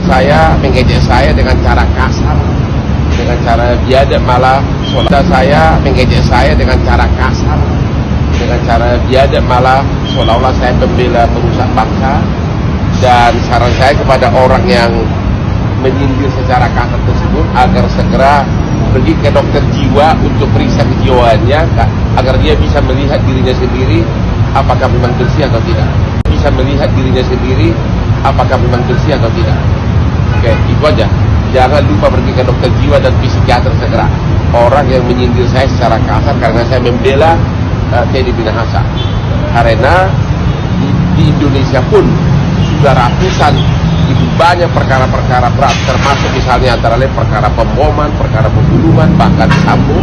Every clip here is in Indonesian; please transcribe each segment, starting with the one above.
saya mengejek saya dengan cara kasar, dengan cara biadab, malah saudara saya mengejek saya dengan cara kasar, dengan cara biadab, malah seolah-olah saya pembela perusak bangsa. Dan saran saya kepada orang yang menyindir secara kasar tersebut agar segera pergi ke dokter jiwa untuk periksa kejiwaannya, agar dia bisa melihat dirinya sendiri apakah memang bersih atau tidak. Bisa melihat dirinya sendiri apakah memang bersih atau tidak. Oke, itu aja. Jangan lupa pergi ke dokter jiwa dan psikiater segera. Orang yang menyindir saya secara kasar karena saya membela Teddy Minahasa. Karena di Indonesia pun sudah ratusan, itu banyak perkara-perkara berat, termasuk misalnya antara lain perkara pemboman, perkara pembunuhan, bahkan Sambo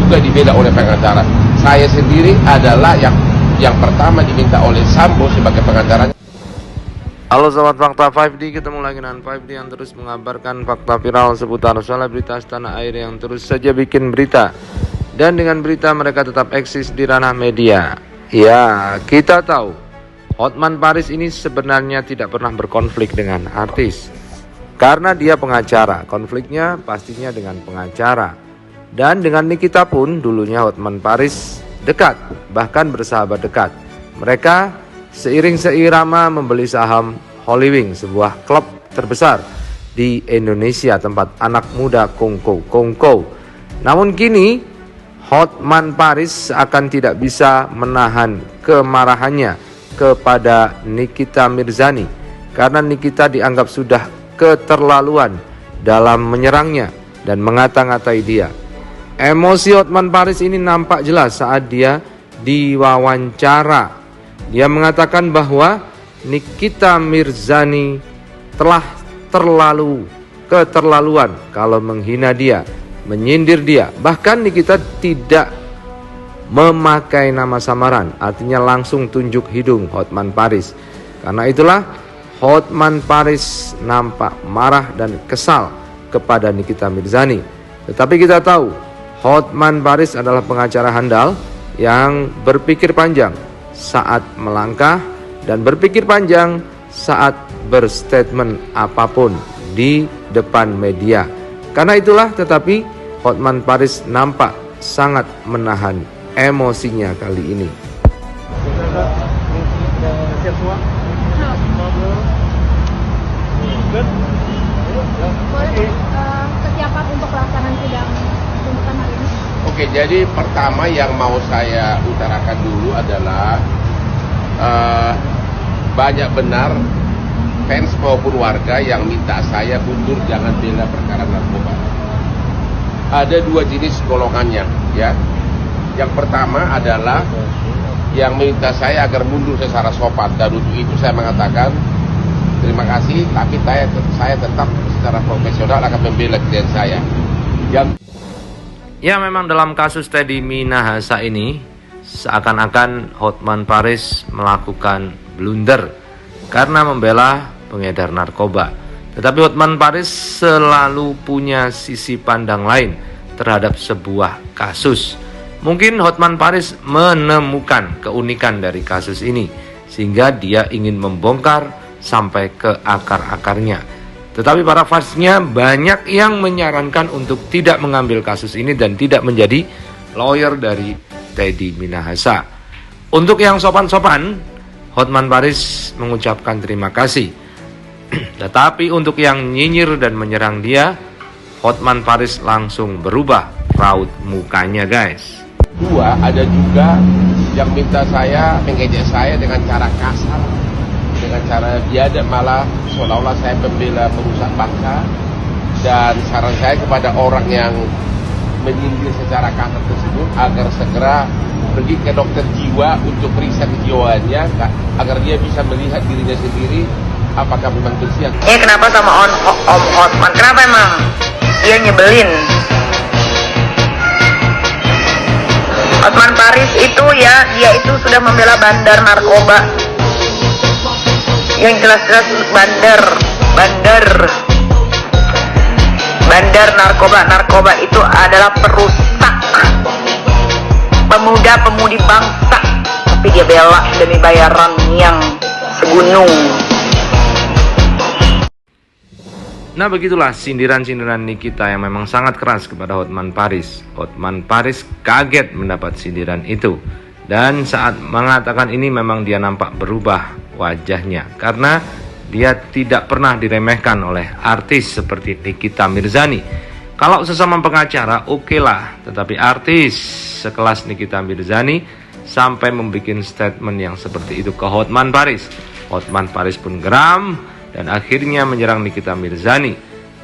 juga dibela oleh pengacara. Saya sendiri adalah yang pertama diminta oleh Sambo sebagai pengacaranya. Halo sobat Fakta 5D, ketemu lagi dengan 5D yang terus mengabarkan fakta viral seputar selebritas tanah air yang terus saja bikin berita. Dan dengan berita mereka tetap eksis di ranah media. Ya, kita tahu Hotman Paris ini sebenarnya tidak pernah berkonflik dengan artis. Karena dia pengacara, konfliknya pastinya dengan pengacara. Dan dengan Nikita pun dulunya Hotman Paris dekat, bahkan bersahabat dekat. Mereka seiring seirama membeli saham Holywing, sebuah klub terbesar di Indonesia tempat anak muda kongko. Namun kini Hotman Paris akan tidak bisa menahan kemarahannya kepada Nikita Mirzani karena Nikita dianggap sudah keterlaluan dalam menyerangnya dan ngata-ngatai dia. Emosi Hotman Paris ini nampak jelas saat dia diwawancara. Dia mengatakan bahwa Nikita Mirzani telah keterlaluan kalau menghina dia, menyindir dia. Bahkan Nikita tidak memakai nama samaran, artinya langsung tunjuk hidung Hotman Paris. Karena itulah Hotman Paris nampak marah dan kesal kepada Nikita Mirzani. Tetapi kita tahu Hotman Paris adalah pengacara handal yang berpikir panjang saat melangkah dan berpikir panjang saat berstatement apapun di depan media. Karena itulah tetapi Hotman Paris nampak sangat menahan emosinya kali ini. Kesiapan untuk pelaksanaan sidang tuntutan hari ini? Oke, jadi pertama yang mau saya utarakan dulu adalah banyak benar fans maupun warga yang minta saya mundur jangan bela perkara narkoba. Ada dua jenis golongannya, ya. Yang pertama adalah yang minta saya agar mundur secara sopan, dan untuk itu saya mengatakan terima kasih, tapi saya tetap secara profesional akan membela klien saya. Ya, memang dalam kasus Teddy Minahasa ini seakan-akan Hotman Paris melakukan blunder karena membela pengedar narkoba. Tetapi Hotman Paris selalu punya sisi pandang lain terhadap sebuah kasus. Mungkin Hotman Paris menemukan keunikan dari kasus ini sehingga dia ingin membongkar sampai ke akar-akarnya. Tetapi para fansnya banyak yang menyarankan untuk tidak mengambil kasus ini dan tidak menjadi lawyer dari Teddy Minahasa. Untuk yang sopan-sopan, Hotman Paris mengucapkan terima kasih. Tetapi untuk yang nyinyir dan menyerang dia, Hotman Paris langsung berubah raut mukanya, guys. Dua, ada juga yang minta saya mengejek saya dengan cara kasar, dengan cara biadab, malah seolah-olah saya pembela perusak bangsa. Dan saran saya kepada orang yang menyindir secara kasar tersebut agar segera pergi ke dokter jiwa untuk periksa kejiwaannya, agar dia bisa melihat dirinya sendiri apakah memang bersih. Kenapa sama Om Hotman? Kenapa emang? Dia nyebelin. Hotman Paris itu ya, dia itu sudah membela bandar narkoba. Yang jelas-jelas bandar narkoba itu adalah perusak pemuda-pemudi bangsa. Tapi dia bela demi bayaran yang segunung. Nah, begitulah sindiran-sindiran Nikita yang memang sangat keras kepada Hotman Paris. Hotman Paris kaget mendapat sindiran itu. Dan saat mengatakan ini memang dia nampak berubah wajahnya. Karena dia tidak pernah diremehkan oleh artis seperti Nikita Mirzani. Kalau sesama pengacara oke lah. Tetapi artis sekelas Nikita Mirzani sampai membuat statement yang seperti itu ke Hotman Paris. Hotman Paris pun geram dan akhirnya menyerang Nikita Mirzani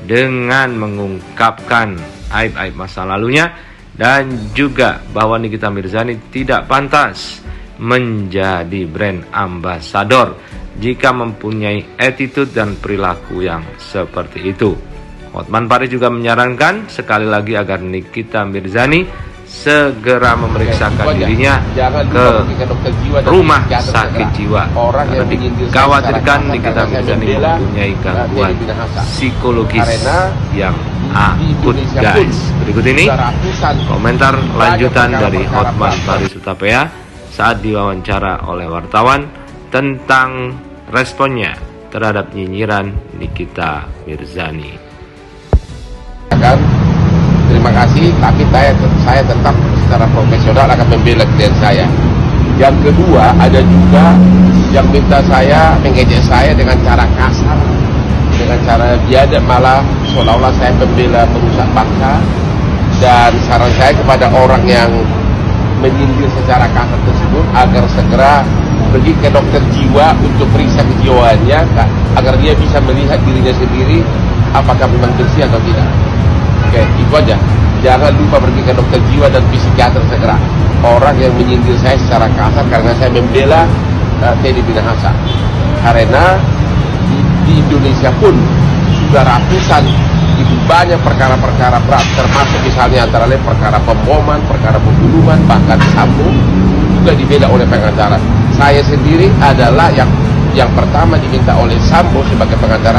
dengan mengungkapkan aib-aib masa lalunya dan juga bahwa Nikita Mirzani tidak pantas menjadi brand ambassador jika mempunyai attitude dan perilaku yang seperti itu. Hotman Paris juga menyarankan sekali lagi agar Nikita Mirzani segera memeriksakan dirinya ke rumah sakit jiwa karena dikhawatirkan Nikita Mirzani mempunyai gangguan psikologis yang akut, guys. Berikut ini komentar lanjutan dari Hotman Paris Hutapea saat diwawancara oleh wartawan tentang responnya terhadap nyinyiran Nikita Mirzani. Terima kasih, tapi saya tetap secara profesional akan membela klien saya. Yang kedua, ada juga yang minta saya mengejek saya dengan cara kasar, dengan cara biadab, malah seolah-olah saya membela perusak bangsa. Dan saran saya kepada orang yang menyindir secara kasar tersebut agar segera pergi ke dokter jiwa untuk periksa kejiwaannya agar dia bisa melihat dirinya sendiri apakah memang bersih atau tidak. Oke, itu aja. Jangan lupa pergi ke dokter jiwa dan psikiater segera. Orang yang menyindir saya secara kasar karena saya membela Teddy Minahasa. Karena di Indonesia pun sudah ratusan itu banyak perkara-perkara berat, termasuk misalnya antara lain perkara pemboman, perkara pembunuhan, bahkan Sambo juga dibela oleh pengacara. Saya sendiri adalah yang pertama diminta oleh Sambo sebagai pengacaranya